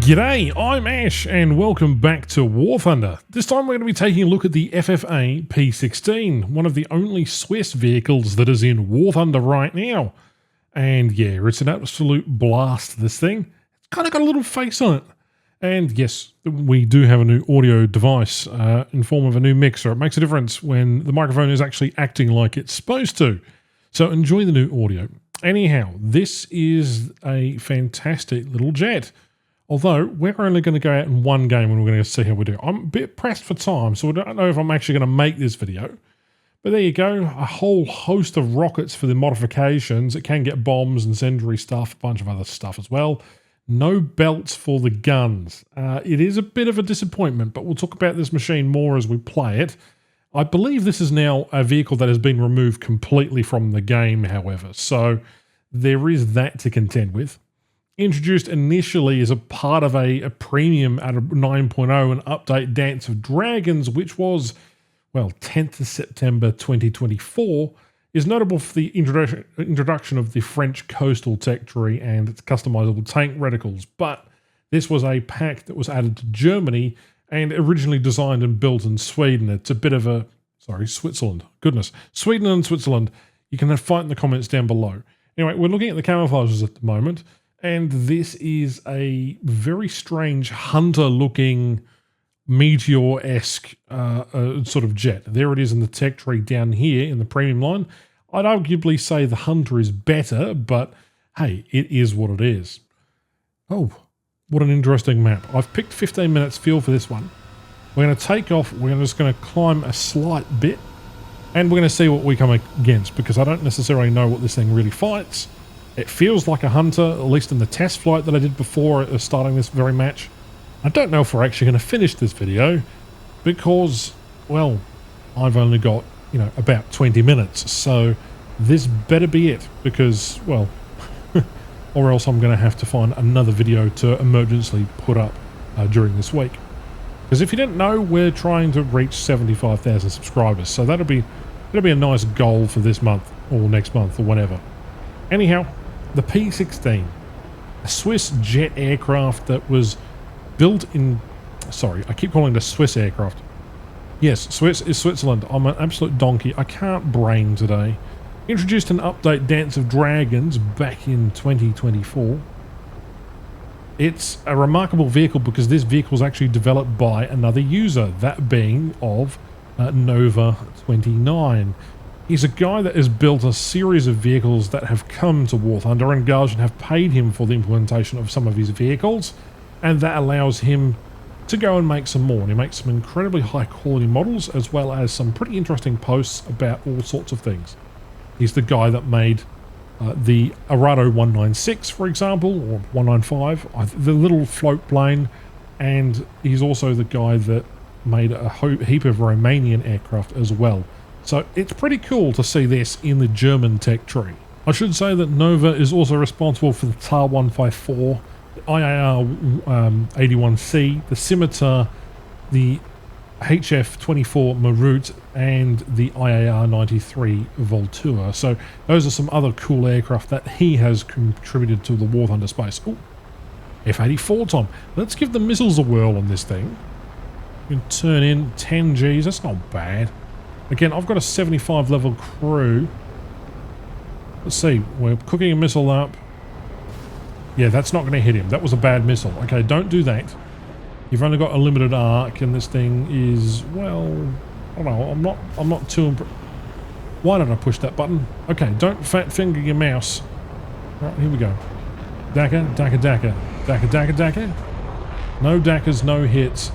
G'day, I'm Ash and welcome back to War Thunder. This time we're going to be taking a look at the FFA P-16, one of the only Swiss vehicles that is in War Thunder right now. And yeah, it's an absolute blast, this thing. It's kind of got a little face on it. And yes, we do have a new audio device in form of a new mixer. It makes a difference when the microphone is actually acting like it's supposed to. So enjoy the new audio. Anyhow, this is a fantastic little jet. Although, we're only going to go out in one game and we're going to see how we do. I'm a bit pressed for time, so I don't know if I'm actually going to make this video. But there you go, a whole host of rockets for the modifications. It can get bombs, incendiary stuff, a bunch of other stuff as well. No belts for the guns. It is a bit of a disappointment, but we'll talk about this machine more as we play it. I believe this is now a vehicle that has been removed completely from the game, however. So there is that to contend with. Introduced initially as a part of a premium out of 9.0 and update Dance of Dragons, which was, well, 10th of September 2024, is notable for the introduction of the French coastal tech tree and its customizable tank reticles. But this was a pack that was added to Germany and originally designed and built in Sweden. It's a bit of a, Switzerland. Goodness. Sweden and Switzerland. You can fight in the comments down below. Anyway, we're looking at the camouflages at the moment. And this is a very strange hunter-looking meteor-esque sort of jet. There it is in the tech tree down here in the premium line. I'd arguably say the Hunter is better, but hey, it is what it is. Oh, what an interesting map. I've picked 15 minutes fuel for this one. We're going to take off. We're just going to climb a slight bit, and we're going to see what we come against, because I don't necessarily know what this thing really fights. It feels like a Hunter, at least in the test flight that I did before starting this very match. I don't know if we're actually going to finish this video because, well, I've only got, about 20 minutes. So this better be it because, well, or else I'm going to have to find another video to emergency put up during this week. Because if you didn't know, we're trying to reach 75,000 subscribers. So that'll be a nice goal for this month or next month or whenever. Anyhow, the P-16, a Swiss jet aircraft that was built in... Sorry, I keep calling it a Swiss aircraft. Yes, Swiss is Switzerland. I'm an absolute donkey. I can't brain today. Introduced an update Dance of Dragons back in 2024. It's a remarkable vehicle because this vehicle was actually developed by another user, that being of Nova 29. He's a guy that has built a series of vehicles that have come to War Thunder, and Guardian have paid him for the implementation of some of his vehicles, and that allows him to go and make some more. And he makes some incredibly high quality models, as well as some pretty interesting posts about all sorts of things. He's the guy that made the Arado 196, for example, or 195, the little float plane, and he's also the guy that made a heap of Romanian aircraft as well. So it's pretty cool to see this in the German tech tree. I should say that Nova is also responsible for the TAR 154, the IAR 81C, the Scimitar, the HF 24 Marut, and the IAR 93 Voltura. So those are some other cool aircraft that he has contributed to the War Thunder space. Ooh, F-84 Tom. Let's give the missiles a whirl on this thing. You can turn in 10 Gs, that's not bad. Again, I've got a 75 level crew. Let's see, we're cooking a missile up. Yeah, that's not going to hit him. That was a bad missile. Okay, don't do that. You've only got a limited arc, and this thing is, well, I don't know. I'm not too impressed. Why did I push that button? Okay, don't fat finger your mouse. Right, here we go. Dakka, Dakka, Dakka, Dakka, Dakka, Dakka. No Dakkas, no hits.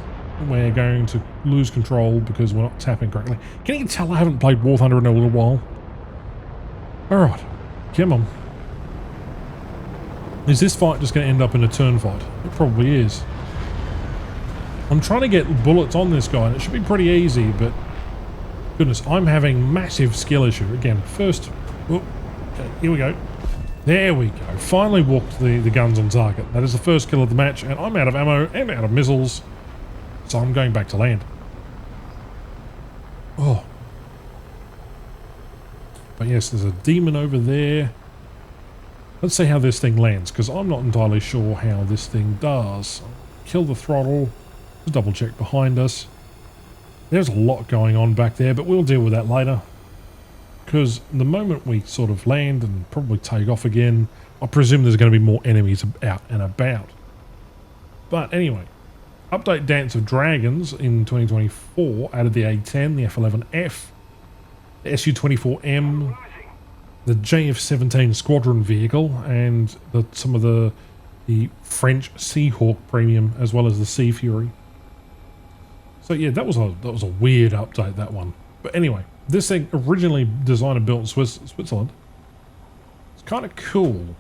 We're going to lose control because we're not tapping correctly. Can you tell I haven't played War Thunder in a little while? Alright, come on. Is this fight just going to end up in a turn fight? It probably is. I'm trying to get bullets on this guy and it should be pretty easy, but goodness, I'm having massive skill issue. Again, first, okay, here we go. There we go. Finally walked the guns on target. That is the first kill of the match, and I'm out of ammo and out of missiles. So I'm going back to land. Oh. But yes, there's a demon over there. Let's see how this thing lands, because I'm not entirely sure how this thing does. Kill the throttle. Just double check behind us. There's a lot going on back there, but we'll deal with that later. Because the moment we sort of land and probably take off again, I presume there's going to be more enemies out and about. But anyway, update Dance of Dragons in 2024 added the A10, the F11F, the Su-24M, the JF-17 squadron vehicle, and some of the French Seahawk premium, as well as the Sea Fury. So yeah, that was a weird update, that one. But anyway, this thing originally designed and built in Switzerland. It's kind of cool.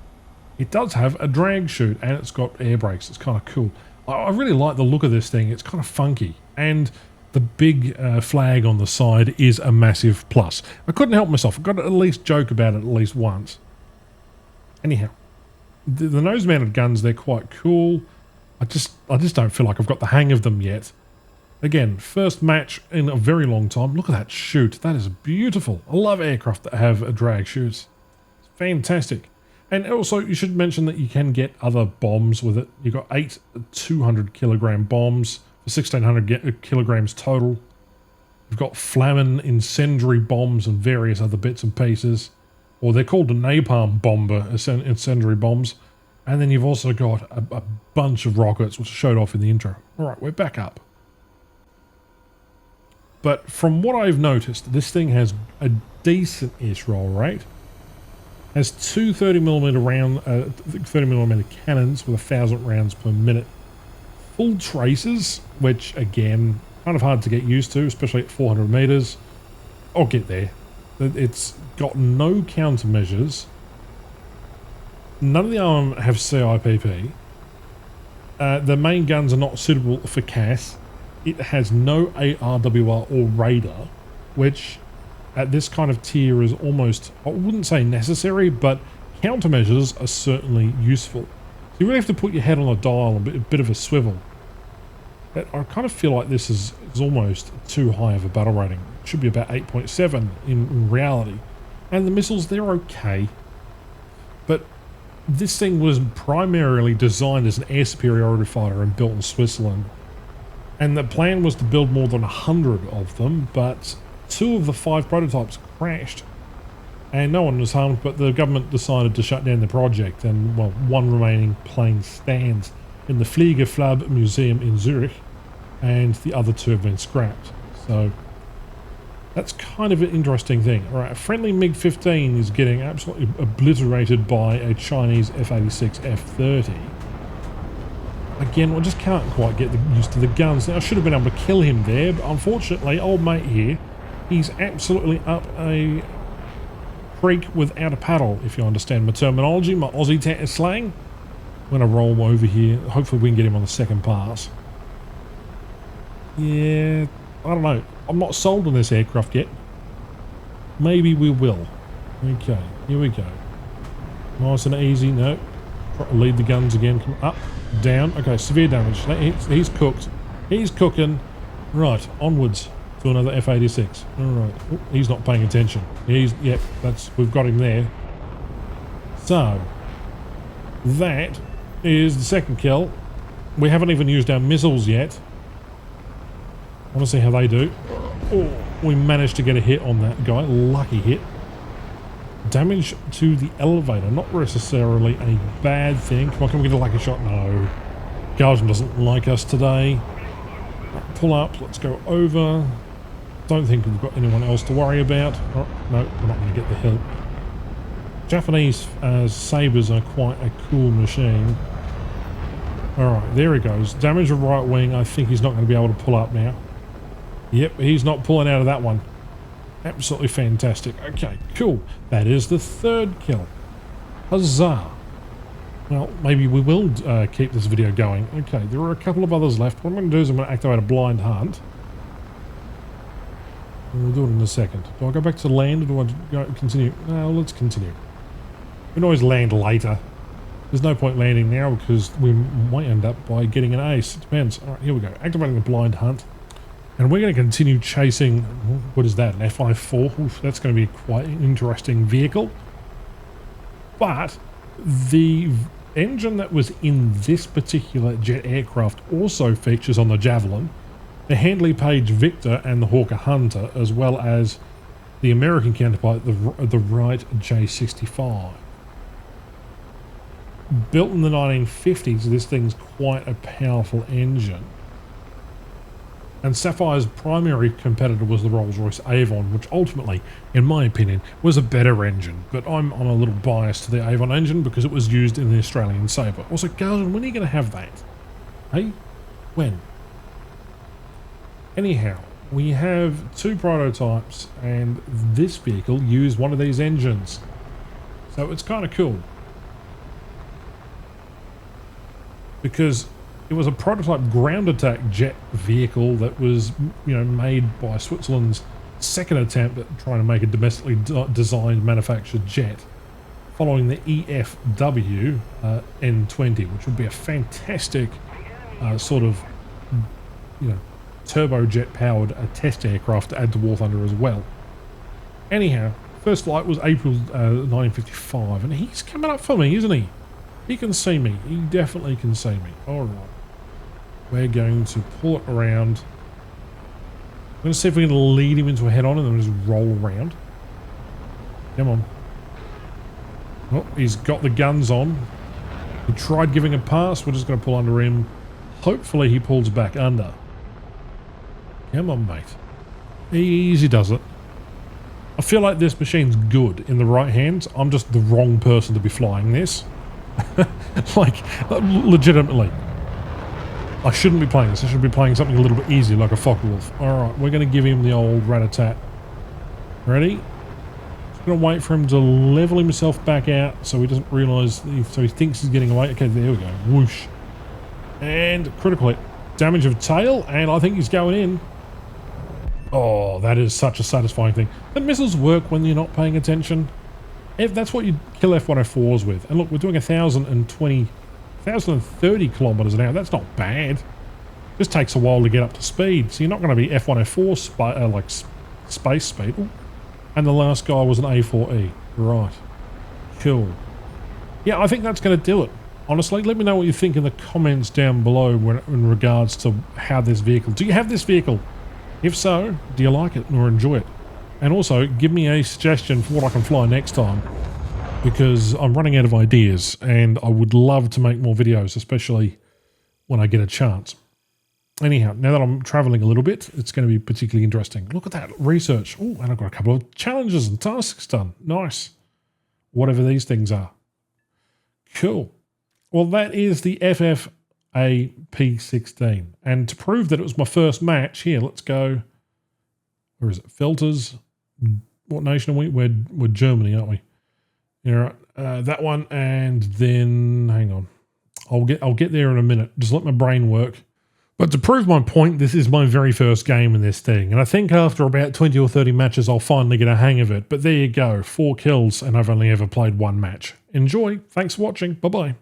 It does have a drag chute and it's got air brakes. It's kind of cool. I really like the look of this thing. It's kind of funky. And the big flag on the side is a massive plus. I couldn't help myself. I've got to at least joke about it at least once. Anyhow, the nose-mounted guns, they're quite cool. I just don't feel like I've got the hang of them yet. Again, first match in a very long time. Look at that chute. That is beautiful. I love aircraft that have a drag chutes. It's fantastic. And also, you should mention that you can get other bombs with it. You've got 8 200-kilogram bombs for 1,600 kilograms total. You've got Flammen incendiary bombs and various other bits and pieces. Or they're called a napalm bomber incendiary bombs. And then you've also got a bunch of rockets, which I showed off in the intro. All right, we're back up. But from what I've noticed, this thing has a decent-ish roll rate. Has two 30mm cannons with 1,000 rounds per minute. Full traces, which again, kind of hard to get used to, especially at 400 meters. I'll get there. It's got no countermeasures. None of the arm have CIPP. The main guns are not suitable for CAS. It has no ARWR or radar, which at this kind of tier is almost, I wouldn't say necessary, but countermeasures are certainly useful. So you really have to put your head on a dial, a bit of a swivel. But I kind of feel like this is almost too high of a battle rating. It should be about 8.7 in reality. And the missiles, they're okay. But this thing was primarily designed as an air superiority fighter and built in Switzerland. And the plan was to build more than 100 of them, but 2 of the 5 prototypes crashed. And no one was harmed, but the government decided to shut down the project, and, well, 1 remaining plane stands in the Fliegerflab Museum in Zurich, and the other 2 have been scrapped. So that's kind of an interesting thing. All right, a friendly MiG-15 is getting absolutely obliterated by a Chinese F-86 F-30. Again, I just can't quite get used to the guns. Now, I should have been able to kill him there, but unfortunately, old mate here, he's absolutely up a creek without a paddle, if you understand my terminology, my Aussie slang. I'm going to roll him over here. Hopefully we can get him on the second pass. Yeah, I don't know. I'm not sold on this aircraft yet. Maybe we will. Okay, here we go. Nice and easy. No. Try to lead the guns again. Come up, down. Okay, severe damage. He's cooked. He's cooking. Right, onwards to another F-86. All right. Oh, he's not paying attention. Yep, we've got him there. So, that is the second kill. We haven't even used our missiles yet. I want to see how they do. Oh, we managed to get a hit on that guy. Lucky hit. Damage to the elevator. Not necessarily a bad thing. Come on, can we get a lucky shot? No. Belgium doesn't like us today. Pull up. Let's go over. Don't think we've got anyone else to worry about. Oh, no, we're not going to get the hill. Japanese sabres are quite a cool machine. Alright, there he goes. Damage the right wing. I think he's not going to be able to pull up now. Yep, he's not pulling out of that one. Absolutely fantastic. Okay, cool. That is the third kill. Huzzah. Well, maybe we will keep this video going. Okay, there are a couple of others left. What I'm going to do is I'm going to activate a blind hunt. We'll do it in a second. Do I go back to land or do I go continue? No, let's continue. We can always land later. There's no point landing now because we might end up by getting an ace. It depends. Alright, here we go. Activating a blind hunt. And we're going to continue chasing... What is that? An FI-4? Oof, that's going to be quite an interesting vehicle. But The engine that was in this particular jet aircraft also features on the Javelin, the Handley Page Victor and the Hawker Hunter, as well as the American counterpart, the Wright J65. Built in the 1950s, this thing's quite a powerful engine. And Sapphire's primary competitor was the Rolls-Royce Avon, which ultimately, in my opinion, was a better engine. But I'm a little biased to the Avon engine because it was used in the Australian Sabre. Also, Garden, when are you going to have that? Hey? When? Anyhow, we have two prototypes, and this vehicle used one of these engines. So it's kind of cool. Because it was a prototype ground attack jet vehicle that was, made by Switzerland's second attempt at trying to make a domestically designed manufactured jet, following the EFW N20, which would be a fantastic sort of, turbojet powered test aircraft to add to War Thunder as well. Anyhow, first flight was April 1955, and he's coming up for me, isn't he? He can see me. He definitely can see me. All right. We're going to pull it around. I'm going to see if we can lead him into a head-on and then just roll around. Come on. Oh, he's got the guns on. He tried giving a pass. We're just going to pull under him. Hopefully he pulls back under. Come on, mate. Easy does it. I feel like this machine's good in the right hands. I'm just the wrong person to be flying this. Like, legitimately. I shouldn't be playing this. I should be playing something a little bit easier, like a Focke-Wulf. Alright, we're going to give him the old rat-a-tat. Ready? Just going to wait for him to level himself back out so he doesn't realise, so he thinks he's getting away. Okay, there we go. Whoosh. And critical hit. Damage of tail, and I think he's going in. Oh, that is such a satisfying thing. The missiles work when you're not paying attention. If that's what you kill F-104s with. And look, we're doing 1,030 kilometers an hour. That's not bad. Just takes a while to get up to speed. So you're not going to be F-104 space speed. Ooh. And the last guy was an A4E. Right. Cool. Yeah, I think that's going to do it. Honestly, let me know what you think in the comments down below in regards to how this vehicle... Do you have this vehicle? If so, do you like it or enjoy it? And also, give me a suggestion for what I can fly next time, because I'm running out of ideas and I would love to make more videos, especially when I get a chance. Anyhow, now that I'm traveling a little bit, it's going to be particularly interesting. Look at that, research. Oh, and I've got a couple of challenges and tasks done. Nice. Whatever these things are. Cool. Well, that is the FFA P-16. And to prove that it was my first match, here, let's go. Where is it? Filters. What nation are we? We're Germany, aren't we? Yeah, right. That one, and then hang on. I'll get there in a minute. Just let my brain work. But to prove my point, this is my very first game in this thing, and I think after about 20 or 30 matches, I'll finally get a hang of it. But there you go, 4 kills, and I've only ever played 1 match. Enjoy. Thanks for watching. Bye bye.